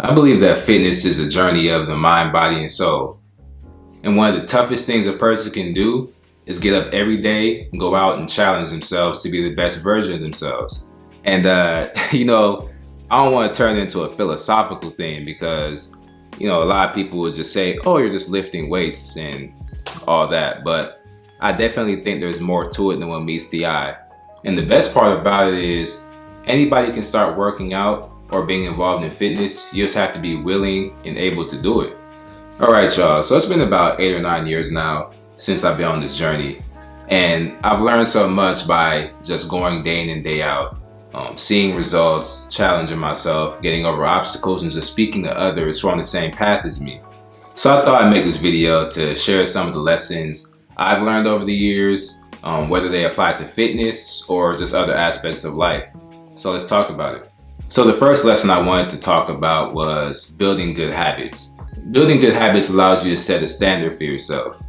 I believe that fitness is a journey of the mind, body, and soul. And one of the toughest things a person can do is get up every day and go out and challenge themselves to be the best version of themselves. And, I don't want to turn it into a philosophical thing because, a lot of people will just say, oh, you're just lifting weights and all that. But I definitely think there's more to it than what meets the eye. And the best part about it is anybody can start working out or being involved in fitness. You just have to be willing and able to do it. All right, y'all. So it's been about 8 or 9 years now since I've been on this journey. And I've learned so much by just going day in and day out, seeing results, challenging myself, getting over obstacles, and just speaking to others who are on the same path as me. So I thought I'd make this video to share some of the lessons I've learned over the years, whether they apply to fitness or just other aspects of life. So let's talk about it. So the first lesson I wanted to talk about was building good habits. Building good habits allows you to set a standard for yourself.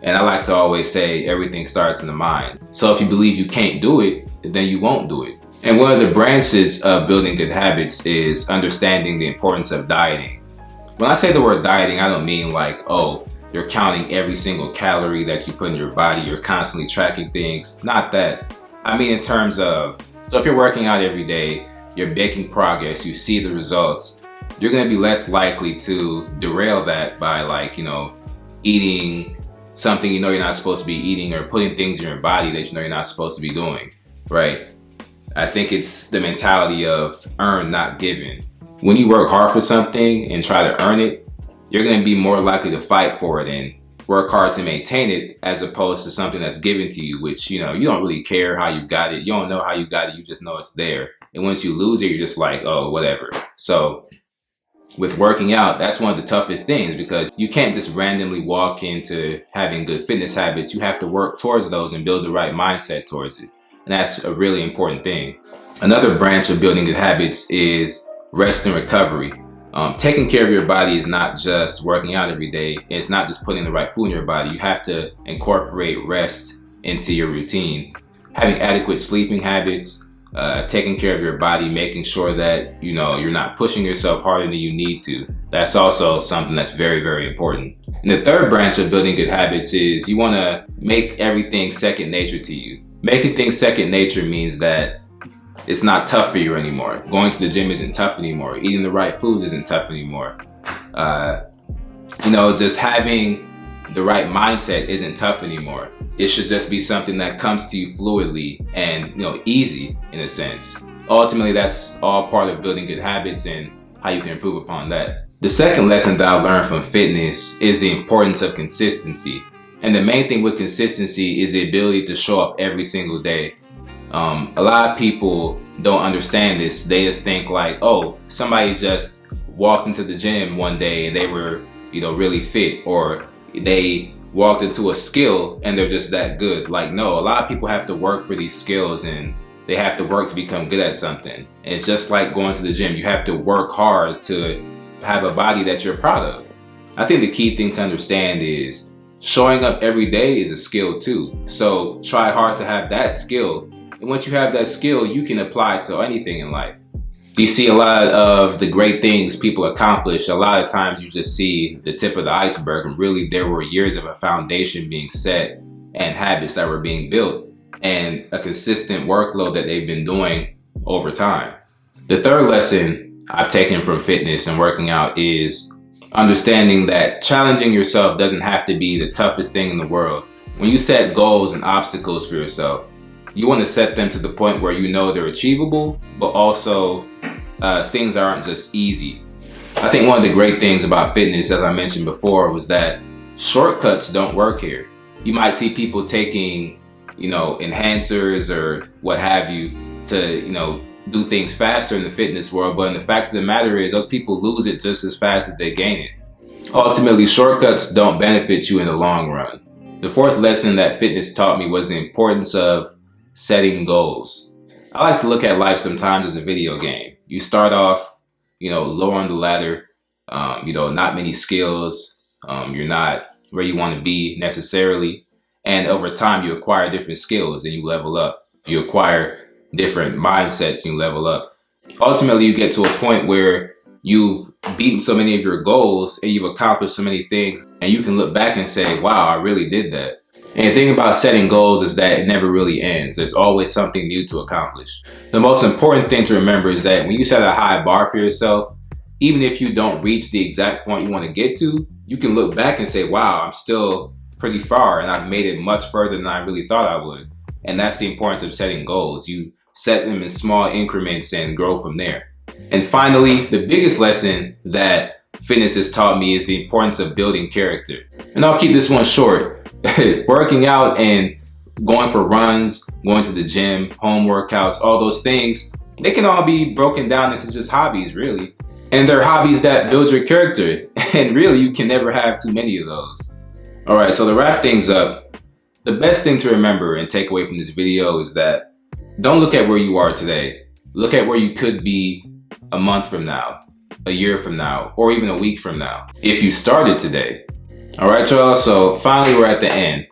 And I like to always say everything starts in the mind. So if you believe you can't do it, then you won't do it. And one of the branches of building good habits is understanding the importance of dieting. When I say the word dieting, I don't mean like, oh, you're counting every single calorie that you put in your body, you're constantly tracking things. Not that. I mean in terms of, so if you're working out every day, you're making progress, you see the results, you're going to be less likely to derail that by eating something you're not supposed to be eating or putting things in your body that you're not supposed to be doing, right? I think it's the mentality of earn, not given. When you work hard for something and try to earn it, you're going to be more likely to fight for it and work hard to maintain it as opposed to something that's given to you, which, you don't really care how you got it. You don't know how you got it. You just know it's there. And once you lose it, you're just like, oh, whatever. So with working out, that's one of the toughest things because you can't just randomly walk into having good fitness habits. You have to work towards those and build the right mindset towards it. And that's a really important thing. Another branch of building good habits is rest and recovery. Taking care of your body is not just working out every day. It's not just putting the right food in your body. You have to incorporate rest into your routine. Having adequate sleeping habits, taking care of your body, making sure that you're not pushing yourself harder than you need to. That's also something that's very, very important. And the third branch of building good habits is you want to make everything second nature to you. Making things second nature means that it's not tough for you anymore. Going to the gym isn't tough anymore. Eating the right foods isn't tough anymore. Just having the right mindset isn't tough anymore. It should just be something that comes to you fluidly and easy in a sense. Ultimately, that's all part of building good habits and how you can improve upon that. The second lesson that I learned from fitness is the importance of consistency. And the main thing with consistency is the ability to show up every single day. A lot of people don't understand this. They just think like, oh, somebody just walked into the gym one day and they were, really fit, or they walked into a skill and they're just that good. Like, no, a lot of people have to work for these skills and they have to work to become good at something. And it's just like going to the gym. You have to work hard to have a body that you're proud of. I think the key thing to understand is showing up every day is a skill too. So try hard to have that skill. And once you have that skill, you can apply it to anything in life. You see a lot of the great things people accomplish. A lot of times you just see the tip of the iceberg, and really there were years of a foundation being set and habits that were being built and a consistent workload that they've been doing over time. The third lesson I've taken from fitness and working out is understanding that challenging yourself doesn't have to be the toughest thing in the world. When you set goals and obstacles for yourself, you want to set them to the point where they're achievable, but also things aren't just easy. I think one of the great things about fitness, as I mentioned before, was that shortcuts don't work here. You might see people taking, enhancers or what have you to, do things faster in the fitness world, but the fact of the matter is those people lose it just as fast as they gain it. Ultimately, shortcuts don't benefit you in the long run. The fourth lesson that fitness taught me was the importance of setting goals. I like to look at life sometimes as a video game. You start off, low on the ladder, not many skills, you're not where you want to be necessarily. And over time, you acquire different skills and you level up. You acquire different mindsets and you level up. Ultimately, you get to a point where you've beaten so many of your goals and you've accomplished so many things, and you can look back and say, wow, I really did that. And the thing about setting goals is that it never really ends. There's always something new to accomplish. The most important thing to remember is that when you set a high bar for yourself, even if you don't reach the exact point you want to get to, you can look back and say, wow, I'm still pretty far and I've made it much further than I really thought I would. And that's the importance of setting goals. You set them in small increments and grow from there. And finally, the biggest lesson that fitness has taught me is the importance of building character. And I'll keep this one short. Working out and going for runs, going to the gym, home workouts, all those things, they can all be broken down into just hobbies, really. And they're hobbies that build your character. And really, you can never have too many of those. All right, so to wrap things up, the best thing to remember and take away from this video is that don't look at where you are today. Look at where you could be a month from now, a year from now, or even a week from now, if you started today. All right, y'all, so finally we're at the end.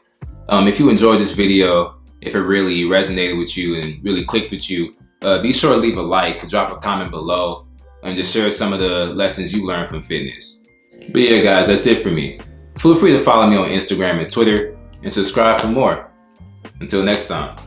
If you enjoyed this video, if it really resonated with you and really clicked with you, be sure to leave a like, drop a comment below, and just share some of the lessons you learned from fitness. But yeah, guys, that's it for me. Feel free to follow me on Instagram and Twitter and subscribe for more. Until next time.